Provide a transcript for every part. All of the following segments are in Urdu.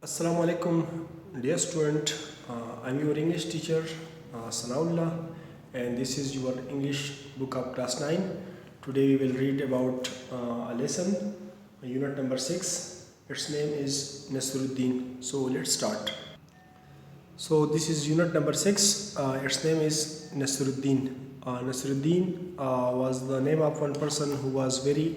Assalamu alaikum, dear student. I'm your English teacher, Sanaullah, and this is your English book of class 9. Today we will read about a lesson, unit number 6. Its name is Nasruddin. So let's start. So this is unit number 6. Its name is Nasruddin. Nasruddin was the name of one person who was very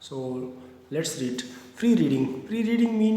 So let's read. Free reading. Free reading mean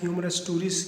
humorous stories?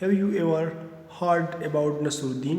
Have you ever heard about Nasruddin?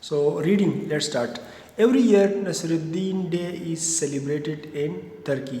So reading. Let's start. Every year Nasruddin Day is celebrated in Turkey.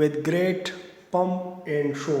With great pomp and show.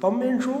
Pomp and show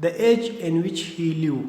The age in which he lived.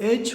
Age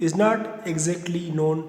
Is not exactly known.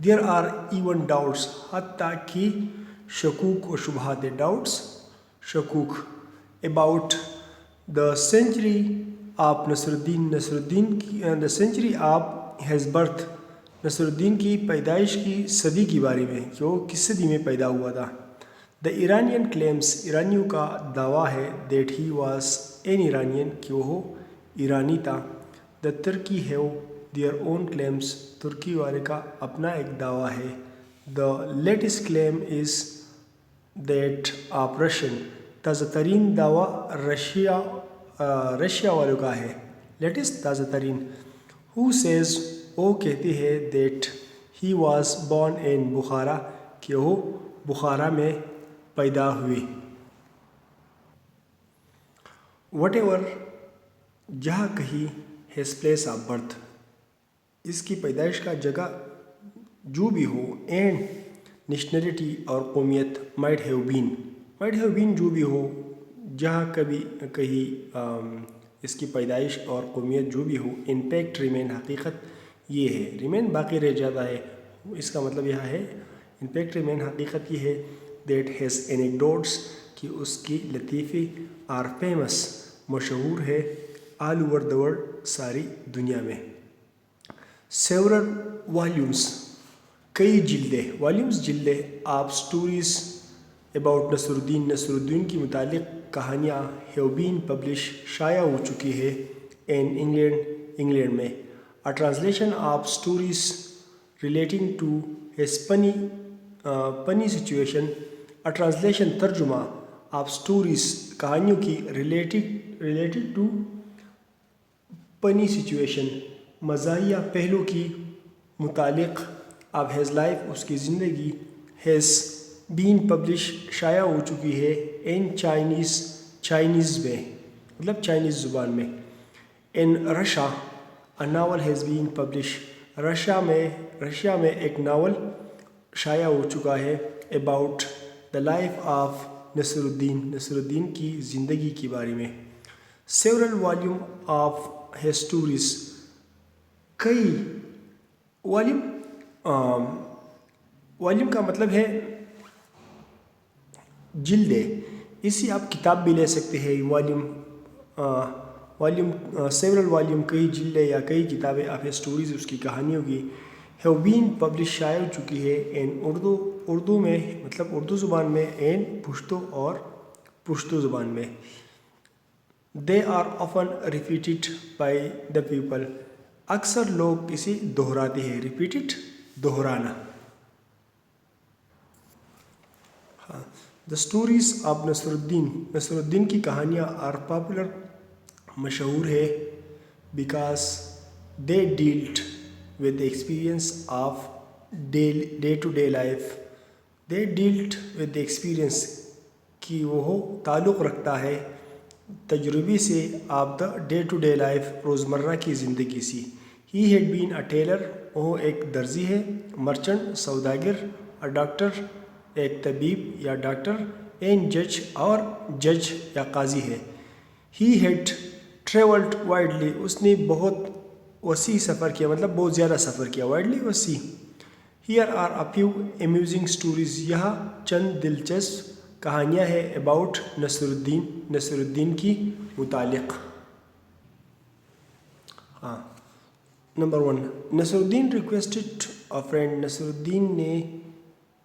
There are even doubts, حتیٰ کہ شکوک و شبہات. Doubts, شکوک. About the century of نصرالدین کی the century of his birth. نصرالدین کی پیدائش کی صدی کے بارے میں کہ وہ کس صدی میں پیدا ہوا تھا. The Iranian claims, ایرانیوں کا دعویٰ ہے that he was an Iranian کہ وہ ایرانی تھا. The Turkey have their own claims. ترکی والے کا اپنا ایک دعویٰ ہے. The latest claim is that of Russian. تازہ ترین دعویٰ رشیا والوں کا ہے. Latest تازہ ترین. Who says وہ کہتے ہیں that he was born in Bukhara کہ وہ بخارا میں پیدا ہوئے. Whatever جہاں کہیں his place of birth. اس کی پیدائش کا جگہ جو بھی ہو. اینڈ نیشنلٹی اور قومیت. might have been جو بھی ہو. جہاں کہیں اس کی پیدائش اور قومیت جو بھی ہو. impact remain حقیقت یہ ہے. remain باقی رہ جاتا ہے. اس کا مطلب یہ ہے impact remain حقیقت یہ ہے that his anecdotes کہ اس کی لطیفے are famous مشہور ہے all over the world ساری دنیا میں. Several volumes کئی جلدیں. Volumes جلدیں of stories about نصرالدین کے متعلق کہانیاں have been published شائع ہو چکی ہے in انگلینڈ میں. A translation of stories relating to his funny situation. A translation ترجمہ of stories کہانیوں کی related to funny situation مزاحیہ پہلو کی متعلق of his life اس کی زندگی has been published شائع ہو چکی ہے in چائنیز میں مطلب چائنیز زبان میں. In Russia a novel has been published. Russia میں ایک ناول شائع ہو چکا ہے about the life of نصرالدین کی زندگی کے بارے میں. Several volume of his stories کئی. والیوم کا مطلب ہے جلدے. اسی آپ کتاب بھی لے سکتے ہیں. والیوم سیورل والیوم کئی جلدیں یا کئی کتابیں آپ اسٹوریز اس کی کہانیوں کی have been published شائع ہو چکی ہے in اردو میں مطلب اردو زبان میں in پشتو زبان میں. They are often repeated by the people. اکثر لوگ اسے دہراتے ہیں. repeated دہرانا. The stories of نصرالدین کی کہانیاں are popular مشہور ہے because they dealt with the experience of day to day life. They dealt with the experience کہ وہ تعلق رکھتا ہے تجربے سے of the day to day life روزمرہ کی زندگی سے. He had been a tailor وہ ایک درزی ہے. merchant سوداگر. a doctor ایک طبیب یا ڈاکٹر، این جج اور جج یا قاضی ہے۔ ہی ہیڈ ٹریولڈ وائڈلی، اس نے بہت وسیع سفر کیا، مطلب بہت زیادہ سفر کیا، وائڈلی وسیع۔ Here are a few amusing stories, یہاں چند دلچسپ کہانیاں ہیں، اباؤٹ نصر الدین، نصر الدین کی متعلق۔ ہاں، number 1، Nasr Uddin requested a friend, نصر الدین نے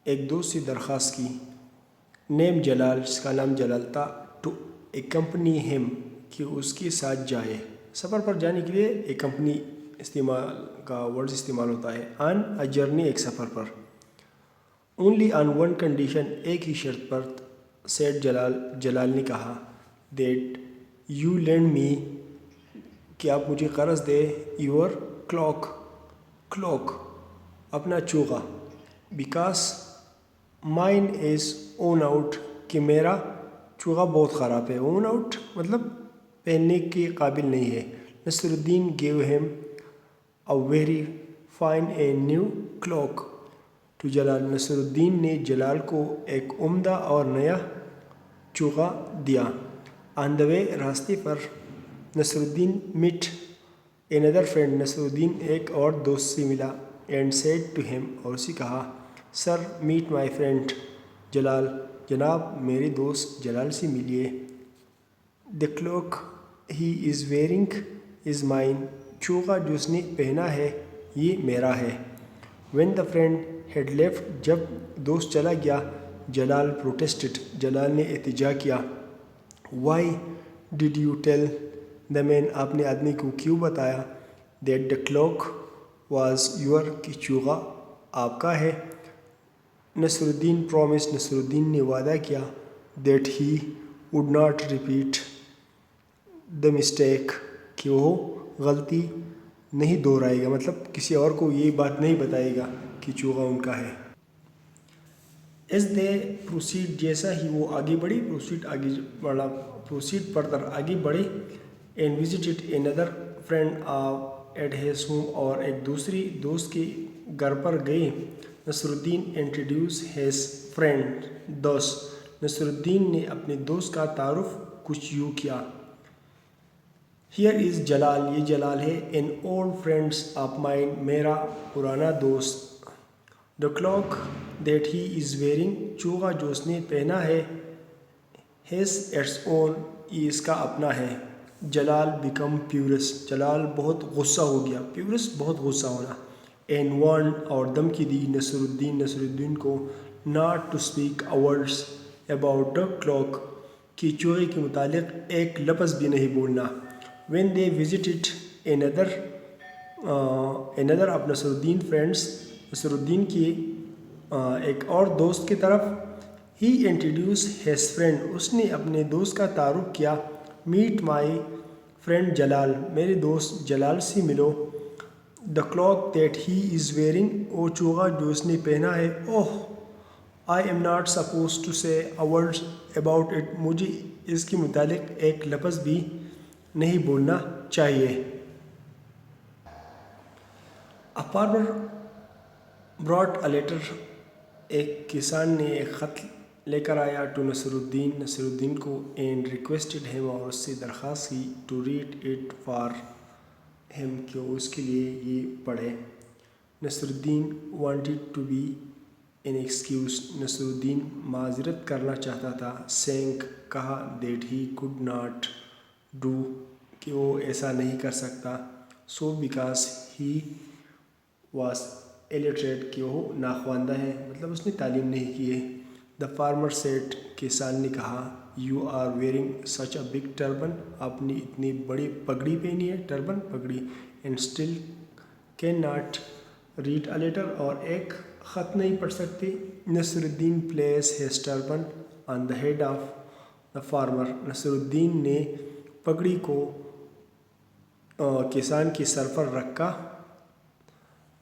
ایک دوست سے درخواست کی، نیم جلال، جس کا نام جلال تھا، ٹو اکمپنی ہم، کہ اس کے ساتھ جائے، سفر پر جانے کے لیے اکمپنی استعمال کا ورڈ استعمال ہوتا ہے، آن اے جرنی، ایک سفر پر، اونلی آن ون کنڈیشن، ایک ہی شرط پر، سیڈ جلال، جلال نے کہا، دیٹ یو لینڈ می، کہ آپ مجھے قرض دے، یور کلاک، کلاک، اپنا چوغا، because mine is worn out, کہ میرا چوغا بہت خراب ہے، اون آؤٹ مطلب پہننے کے قابل نہیں ہے۔ Nasruddin gave him a very fine a new cloak to Jalal, Nasruddin نے جلال کو ایک عمدہ اور نیا چوغا دیا۔ آن دا وے، راستے پر، نصر الدین میٹ another فرینڈ، نصر الدین ایک اور دوست سے ملا، اینڈ سیڈ ٹو ہیم، اور اسے کہا، سر میٹ مائی فرینڈ جلال، جناب میرے دوست جلال سے ملیے، the cloak he is wearing is mine, چوغا جو اس نے پہنا ہے یہ میرا ہے۔ When the friend had left, جب دوست چلا گیا، جلال پروٹیسٹڈ، جلال نے احتجاج کیا، why did you tell the man, آپ نے آدمی کو کیوں بتایا، that the cloak was your, کہ چوغا آپ کا ہے۔ نصر الدین پرومس، نصر الدین نے وعدہ کیا، that he would not repeat the mistake, کہ وہ غلطی نہیں دہرائے گا، مطلب کسی اور کو یہ بات نہیں بتائے گا کہ چوغا ان کا ہے۔ ایز دے پروسیڈ، جیسا ہی وہ آگے بڑھی، پروسیڈ آگے بڑھا، پروسیڈ فردر آگے بڑھی، and visited another friend at his home, اور ایک دوسری دوست کے گھر پر گئے، نصر الدین انٹروڈیوس ہیز فرینڈ، دوست، نصر الدین نے اپنے دوست کا تعارف کچھ یوں کیا، ہیئر از جلال، یہ جلال ہے، an old friends of mine, میرا پرانا دوست، the cloak that he is wearing, چوغا جو اس نے پہنا ہے، ہیز اٹس اون، یہ اس کا اپنا ہے۔ جلال بیکم پیورس، جلال بہت غصہ ہو گیا، پیورس بہت غصہ ہونا، این وارن، اور دھمکی دی، نصر الدین کو، not to speak a words about the cloak, کہ چوغے کے متعلق ایک لفظ بھی نہیں بولنا۔ When they visited another of Nasruddin friends, نصر الدین کی ایک اور دوست کی طرف، ہی انٹروڈیوس ہیز فرینڈ، اس نے اپنے دوست کا تعارف کیا، میٹ مائی فرینڈ جلال، میرے دوست جلال سے ملو، the cloak that he is wearing, وہ چوغا جو اس نے پہنا ہے، oh I am not suppose to say a word about it, مجھے اس کے متعلق ایک لفظ بھی نہیں بولنا چاہیے۔ اے فارمر براٹ اے لیٹر، ایک کسان نے ایک خط لے کر آیا، ٹو نصر الدین کو، اینڈ ریکویسٹڈ ہیم، اور اس سے درخواست کی، ٹو ریڈ اٹ فار ہم، کہ اس کے لیے یہ پڑھے۔ Nasruddin wanted to be an excuse, Nasruddin معذرت کرنا چاہتا تھا، سینک، کہا، that he could not do, کہ وہ ایسا نہیں کر سکتا، so because he was illiterate، کہ وہ ناخواندہ ہے، مطلب اس نے تعلیم نہیں کی ہے۔ دا فارمر سیڈ، کسان نے کہا، you are wearing such a big turban, آپ نے اتنی بڑی پگڑی پہنی ہے، ٹربن پگڑی، and still can not read a letter, اور ایک خط نہیں پڑھ سکتے۔ Nasruddin places his turban on the head of the farmer, Nasruddin نے پگڑی کو کسان کے سر پر رکھا،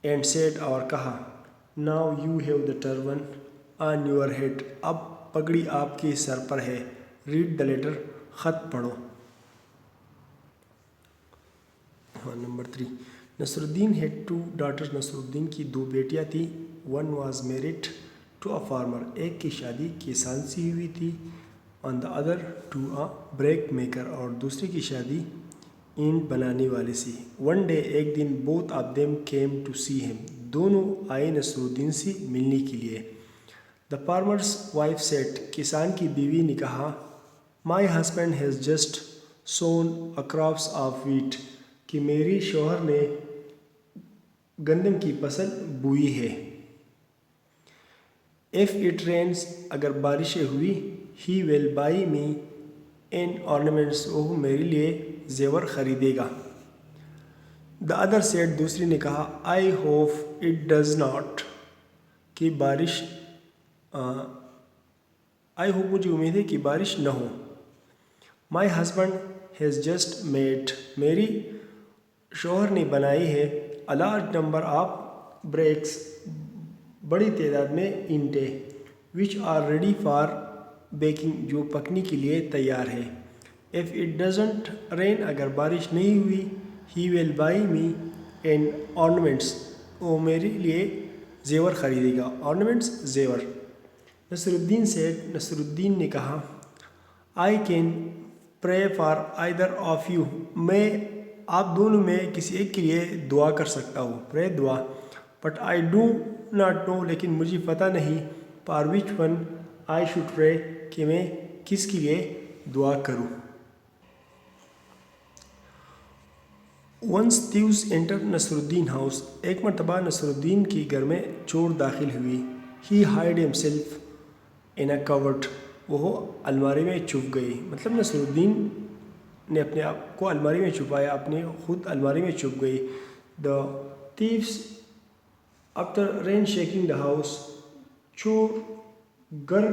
اینڈ سیڈ، اور کہا، now you have the turban on your head, اب پگڑی آپ کے سر پر ہے، ریڈ دا لیٹر، خط پڑھو۔ نمبر 3، نصر الدین ہیڈ 2 ڈاٹرز، نصر الدین کی 2 بیٹیاں تھیں، one was married to a farmer. ایک کی شادی کسان سے ہوئی تھی. On the other to a brick maker. اور دوسری کی شادی اینٹ بنانے والے سے. One day ایک دن both of them came to see him. دونوں آئے نصر الدین سے ملنے کے لیے. The farmer's wife said. کسان کی بیوی نے کہا My husband has just sown a crops of wheat. کہ میری شوہر نے گندم کی فصل بوئی ہے. If it rains. اگر بارشیں ہوئی. He will buy me an ornaments. وہ میرے لیے زیور خریدے گا. The other said. دوسری نے کہا I hope it does not. کہ بارش I hope مجھے امید ہے کہ بارش نہ ہو. My husband has just made. میری شوہر نے بنائی ہے a large number of bricks. بڑی تعداد میں اینٹیں which are ready for baking. جو پکنے کے لیے تیار ہے. If it doesn't rain. اگر بارش نہیں ہوئی. He will buy me an ornaments. وہ میرے لیے زیور خریدے گا. ornaments زیور. نصر الدین said. نصر الدین نے کہا I can pray for either of you. میں آپ دونوں میں کسی ایک کے لیے دعا کر سکتا ہوں. pray دعا. But I do not know. لیکن مجھے پتہ نہیں for which one I should pray. کہ میں کس کے لیے دعا کروں. Once thieves entered نصر الدین house. ایک مرتبہ نصر الدین کی گھر میں چور داخل ہوئی. He hid himself in a cupboard. وہ الماری میں چھپ گئی. مطلب نصر الدین نے اپنے آپ کو الماری میں چھپایا. اپنے خود الماری میں چھپ گئی. The thieves after ransacking the house. چور گھر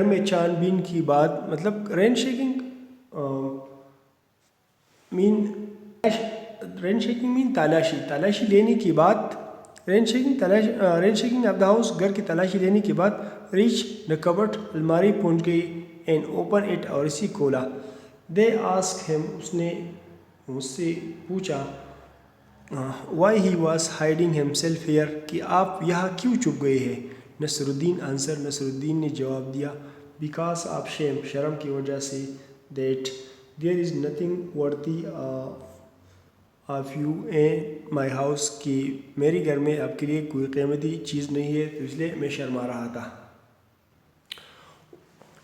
میں چھان بین کی بعد. مطلب رینشیکنگ مین تلاشی لینے کی بعد. Ransacking of the house. گھر کی تلاشی لینے کے بعد. Reach the cupboard. الماری پہنچ گئی. And open it. اور اسی کھولا. دے آسک ہم. اس نے مجھ سے پوچھا why he was hiding himself here. کہ آپ یہاں کیوں چھپ گئے ہیں. نصر الدین آنسر. نصر الدین نے جواب دیا بیکاز آف شیم. شرم کی وجہ سے. That there is nothing worthy of you in my house. کہ میرے گھر میں آپ کے لیے کوئی قیمتی چیز نہیں ہے تو اس لیے میں شرما رہا تھا.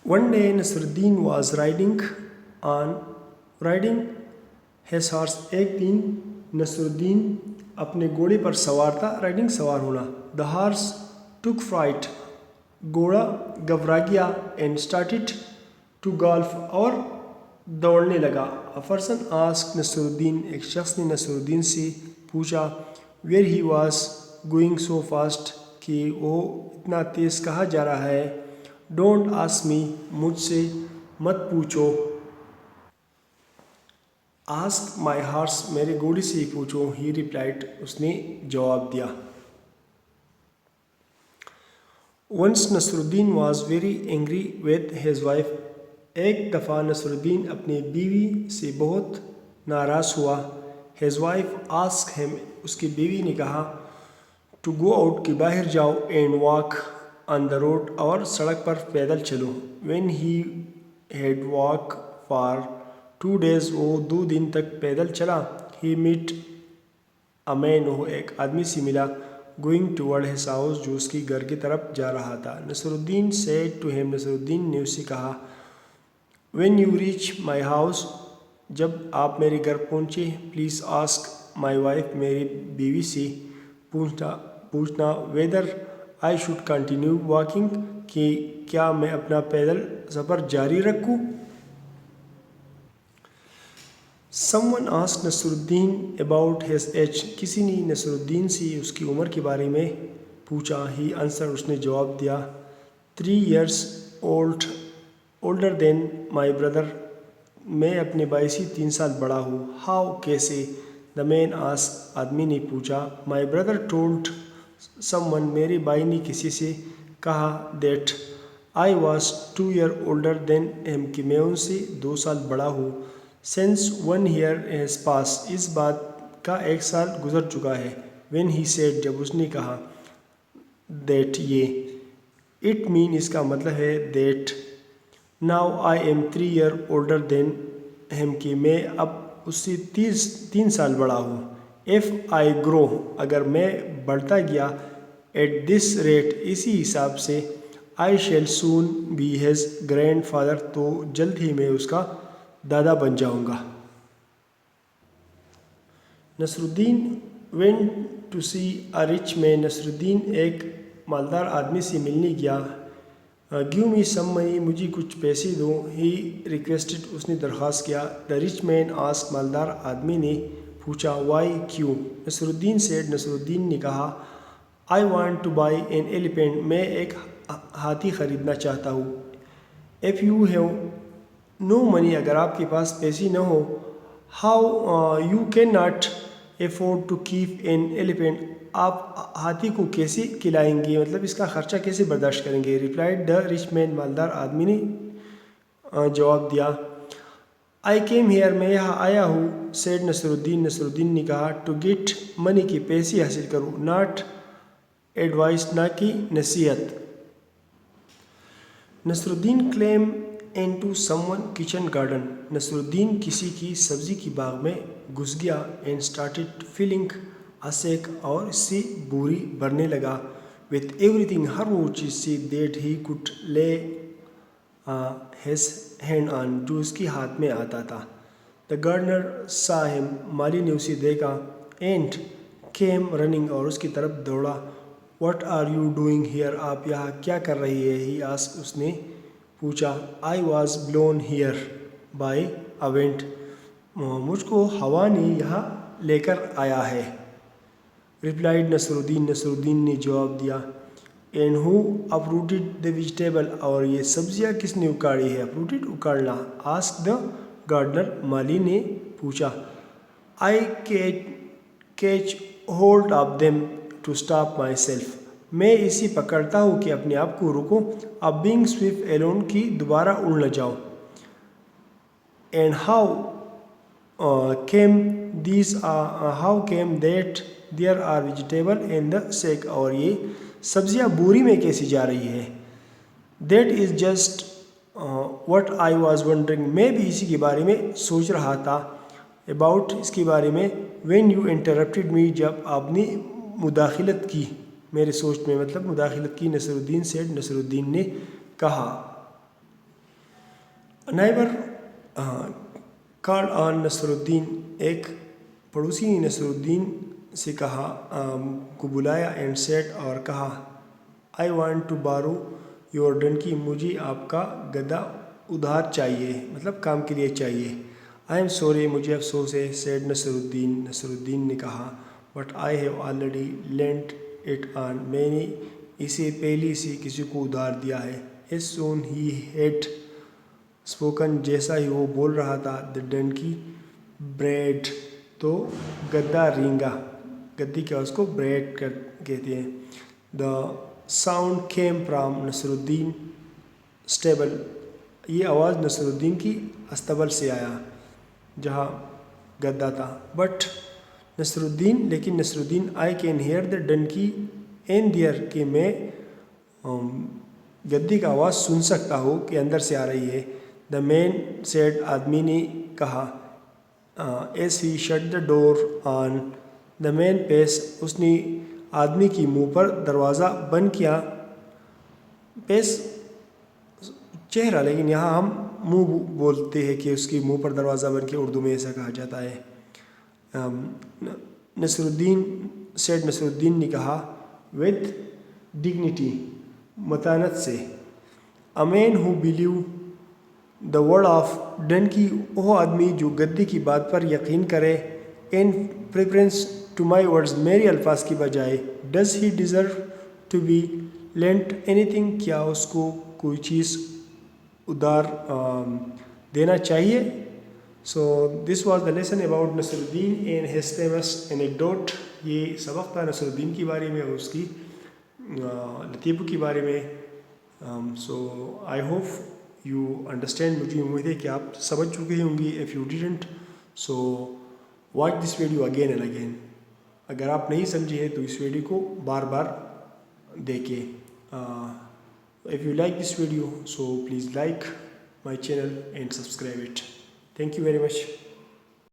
One day Nasr Uddin was riding has horse. ایک دن نصر الدین اپنے گھوڑے پر سوار تھا. رائڈنگ سوار ہونا. The horse took fright. گھوڑا گھبرا گیا. And started to gallop. اور دوڑنے لگا. A person asked نصر الدین. ایک شخص نے نصر الدین سے پوچھا where he was going so fast. کہ وہ اتنا تیز کہاں جا رہا ہے. Don't ask me. مجھ سے مت پوچھو. Ask my horse. میرے گھوڑے سے پوچھو. He replied. اس نے جواب دیا. Once Nasr Uddin was very angry with his wife. ایک دفعہ نصر الدین اپنی بیوی سے بہت ناراض ہوا. His wife asked him. اس کی بیوی نے کہا to go out. کہ باہر جاؤ. and walk on the road. اور سڑک پر پیدل چلو. When he had walked for 2 days. وہ 2 دن تک پیدل چلا. He met a man. وہ ایک آدمی سے ملا. going toward his house. جو اس کی گھر کی طرف جا رہا تھا. نصر الدین said to him. نصر الدین نے اس سے کہا when you reach my house. جب آپ میرے گھر پہنچے. please ask my wife. میری بیوی سے پوچھنا whether I should continue walking. کہ کیا میں اپنا پیدل سفر جاری رکھوں. Someone asked Nasr Uddin about his age. کسی نے نصر الدین سے اس کی عمر کے بارے میں پوچھا. He answered. اس نے جواب دیا 3 years older than my brother. میں اپنے بھائی سے 3 سال بڑا ہوں. How. کیسے. The man asked. آدمی نے پوچھا My brother told someone. میرے بھائی نے کسی سے کہا that I was 2 years older than him. کہ میں ان سے 2 سال بڑا ہوں. Since 1 year has passed. اس بات کا 1 سال گزر چکا ہے. when he said, جب اس نے کہا, that یہ, it mean اس کا مطلب ہے that now I am 3 years older than him کہ میں اب اس سے 3 سال بڑا ہوں. if I grow اگر میں بڑھتا گیا at this rate اسی حساب سے I shall soon be his grandfather تو جلد ہی میں اس کا دادا بن جاؤں گا. نصر الدین went to see a rich man. نصر الدین ایک مالدار آدمی سے ملنے گیا. give me some money مجھے کچھ پیسے دو. he requested اس نے درخواست کیا. the rich man asked مالدار آدمی نے پوچھا why کیوں. نصر الدین said نصر الدین نے کہا I want to buy an elephant میں ایک ہاتھی خریدنا چاہتا ہوں. if you have no money اگر آپ کے پاس پیسے نہ ہو how you cannot afford to keep an elephant آپ ہاتھی کو کیسے کھلائیں گے, مطلب اس کا خرچہ کیسے برداشت کریں گے. replied the rich man مالدار آدمی نے جواب دیا I came here میں یہاں آیا ہوں. said نصر الدین نے کہا to get money کہ پیسے حاصل کروں, not advice نہ کہ نصیحت. نصر الدین came into someone kitchen garden. نصر الدین کسی کی سبزی کی باغ میں گھس گیا and started filling a sack اور اس سے بوری بھرنے لگا with everything ہر وہ چیز سے that he could lay his hand on جو اس کے ہاتھ میں آتا تھا. the gardener saw him مالی نے اسے دیکھا and came running اور اس کی طرف دوڑا. what are you doing here آپ یہاں کیا کر رہی ہے. he asked اس نے پوچھا. I was blown here by a wind مجھ کو ہوا نے یہاں لے کر آیا ہے. replied نصر الدین نے جواب دیا and who uprooted the vegetable اور یہ سبزیاں کس نے اکاڑی ہے. uprooted اکاڑنا. asked the gardener مالی نے پوچھا. I catch hold of them to stop myself میں اسی پکڑتا ہوں کہ اپنے آپ کو روکوں. اب being swift alone کی دوبارہ اڑ نہ جاؤ. and how came that there are vegetable in the sack اور یہ سبزیاں بوری میں کیسی جا رہی ہے. that is just what I was wondering میں بھی اسی کے بارے میں سوچ رہا تھا. about اس کے بارے میں when you interrupted me جب آپ نے مداخلت کی میرے سوچ میں, مطلب مداخلت کی. نصر الدین نے کہا. neighbor called on نصر الدین ایک پڑوسی نے نصر الدین سے کو بلایا and said اور کہا I want to borrow your donkey مجھے آپ کا گدھا ادھار چاہیے, مطلب کام کے لیے چاہیے. I am sorry مجھے افسوس ہے. said نصر الدین نے کہا but I have already lent it on میں نے اسے پہلے سے کسی کو ادھار دیا ہے. as soon he had spoken جیسا ہی وہ بول رہا تھا the donkey brayed تو گدھا رینگا. گدھی کیا اس کو brayed کہتے ہیں. the sound came from Nasr Uddin stable یہ آواز نصر الدین کی استبل سے آیا جہاں گدھا تھا. لیکن نصر الدین I can hear the donkey in there کہ میں گدھی کا آواز سن سکتا ہوں کہ اندر سے آ رہی ہے. the man said آدمی نے کہا as he shut the door on the man face اس نے آدمی کی منہ پر دروازہ بند کیا. پیس چہرہ, لیکن یہاں ہم منہ بولتے ہیں کہ اس کی منہ پر دروازہ بند کیا, اردو میں ایسا کہا جاتا ہے. نصر الدین نے کہا with dignity متانت سے. a man who believe the word of donkey وہ آدمی جو گدھی کی بات پر یقین کرے in preference to my words میری الفاظ کی بجائے. does he deserve to be lent anything کیا اس کو کوئی چیز ادھار دینا چاہیے. so this was the lesson about Nasr Uddin and his famous anecdote. یہ سبق تھا نصر الدین کے بارے میں اور اس کی لطیفوں کے بارے میں. so I hope you understand مجھے امید ہے کہ آپ سمجھ چکے ہوں گے. if you didn't so watch this video again and again. اگر آپ نہیں سمجھے ہیں تو اس ویڈیو کو بار بار دیکھیے. If you like this video, so please like my channel and subscribe it. Thank you very much.